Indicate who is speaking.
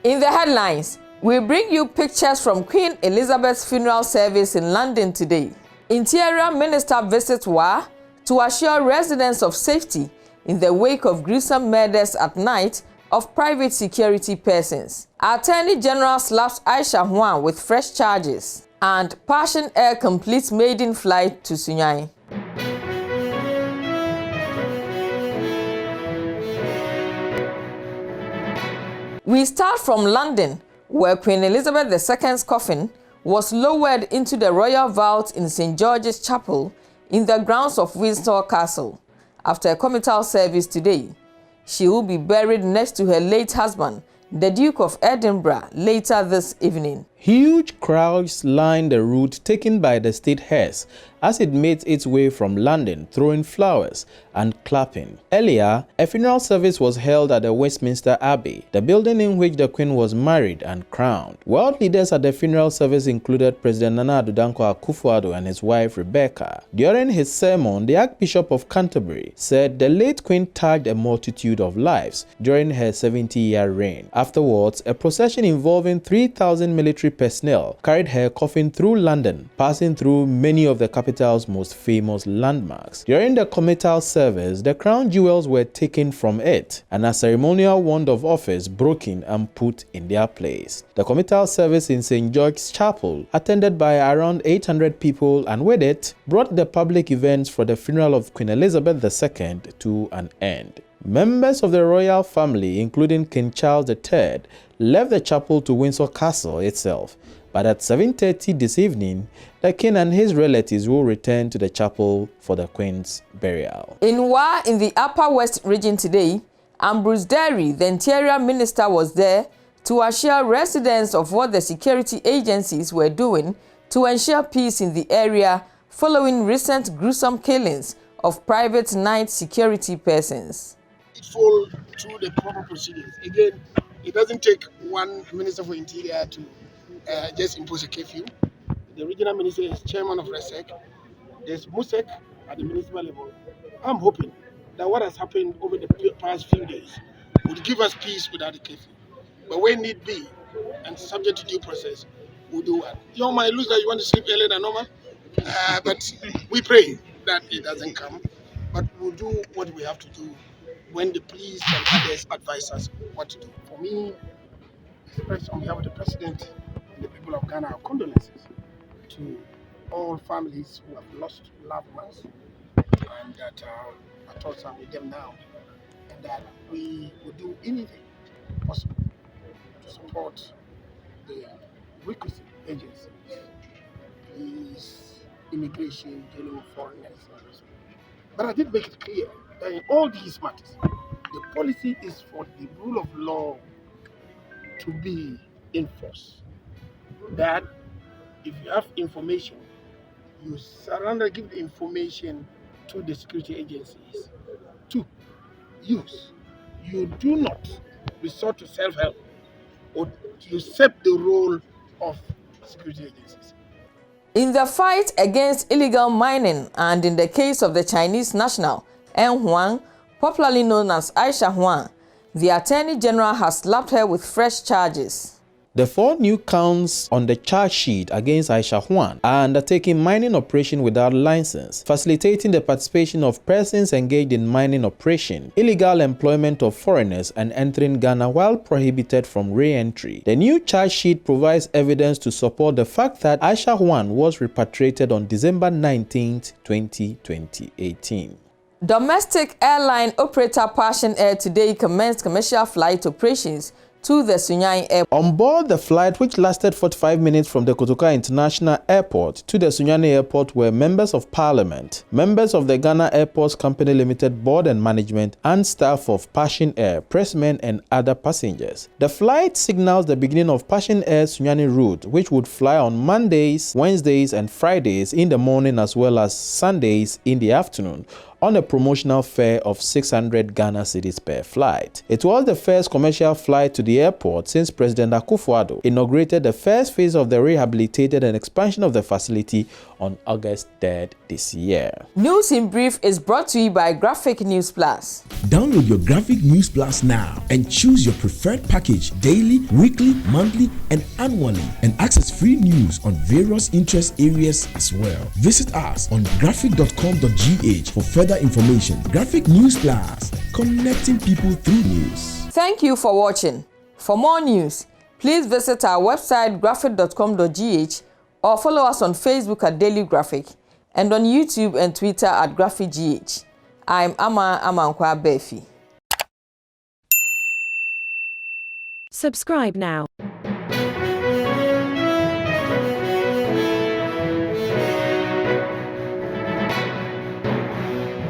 Speaker 1: In the headlines, we bring you pictures from Queen Elizabeth's funeral service in London today. Interior Minister visits Wa to assure residents of safety in the wake of gruesome murders at night of private security persons. Attorney General slaps Aisha Huang with fresh charges. And Passion Air completes maiden flight to Sunyani. We start from London, where Queen Elizabeth II's coffin was lowered into the royal vault in St. George's Chapel in the grounds of Windsor Castle. After a committal service today, she will be buried next to her late husband, the Duke of Edinburgh, later this evening.
Speaker 2: Huge crowds lined the route taken by the state hearse as it made its way from London, throwing flowers and clapping. Earlier, a funeral service was held at the Westminster Abbey, the building in which the Queen was married and crowned. World leaders at the funeral service included President Nana Addo Dankwa Akufo-Addo and his wife Rebecca. During his sermon, the Archbishop of Canterbury said the late Queen touched a multitude of lives during her 70-year reign. Afterwards, a procession involving 3,000 military personnel carried her coffin through London, passing through many of the capital's most famous landmarks. During the committal service, the crown jewels were taken from it and a ceremonial wand of office broken and put in their place. The committal service in St. George's Chapel, attended by around 800 people, and with it, brought the public events for the funeral of Queen Elizabeth II to an end. Members of the royal family, including King Charles III, left the chapel to Windsor Castle itself, but at 7:30 this evening, the king and his relatives will return to the chapel for the Queen's burial.
Speaker 1: In Wa, in the Upper West region today, Ambrose Derry, the Interior Minister, was there to assure residents of what the security agencies were doing to ensure peace in the area following recent gruesome killings of private night security persons.
Speaker 3: It fall through the proper procedures. Again, it doesn't take one Minister for Interior to just impose a curfew. The regional minister is chairman of RESEC. There's MUSEC at the municipal level. I'm hoping that what has happened over the past few days would give us peace without a curfew. But when need be, and subject to due process, we'll do what? You might lose that you want to sleep earlier than normal, but we pray that it doesn't come. But we'll do what we have to do when the police and others advise us what to do. For me, on behalf of the President and the people of Ghana, our condolences to all families who have lost loved ones, and that our thoughts are with them now, and that we will do anything possible to support the requisite agencies, police, immigration, dealing with foreigners. But I did make it clear that in all these matters, the policy is for the rule of law to be enforced. That if you have information, you surrender, give the information to the security agencies to use. You do not resort to self-help or usurp the role of security agencies.
Speaker 1: In the fight against illegal mining and in the case of the Chinese national, Huang, popularly known as Aisha Huang, the Attorney General has slapped her with fresh charges.
Speaker 2: The 4 new counts on the charge sheet against Aisha Huang are undertaking mining operation without license, facilitating the participation of persons engaged in mining operation, illegal employment of foreigners, and entering Ghana while prohibited from re-entry. The new charge sheet provides evidence to support the fact that Aisha Huang was repatriated on December 19, 2018.
Speaker 1: Domestic airline operator Passion Air today commenced commercial flight operations to the Sunyani Airport.
Speaker 2: On board the flight, which lasted 45 minutes from the Kotoka International Airport to the Sunyani Airport, were members of Parliament, members of the Ghana Airports Company Limited Board and Management, and staff of Passion Air, pressmen, and other passengers. The flight signals the beginning of Passion Air's Sunyani route, which would fly on Mondays, Wednesdays, and Fridays in the morning as well as Sundays in the afternoon, on a promotional fare of 600 Ghana cedis per flight. It was the first commercial flight to the airport since President Akufo-Addo inaugurated the first phase of the rehabilitated and expansion of the facility on August 3rd this year.
Speaker 1: News in Brief is brought to you by Graphic News Plus.
Speaker 4: Download your Graphic News Plus now and choose your preferred package daily, weekly, monthly, and annually, and access free news on various interest areas as well. Visit us on graphic.com.gh for further information. Graphic News Plus, connecting people through news.
Speaker 1: Thank you for watching. For more news, please visit our website graphic.com.gh or follow us on Facebook at Daily Graphic and on YouTube and Twitter at GraphicGH. I'm Ama Amankwa Befi.
Speaker 5: Subscribe now.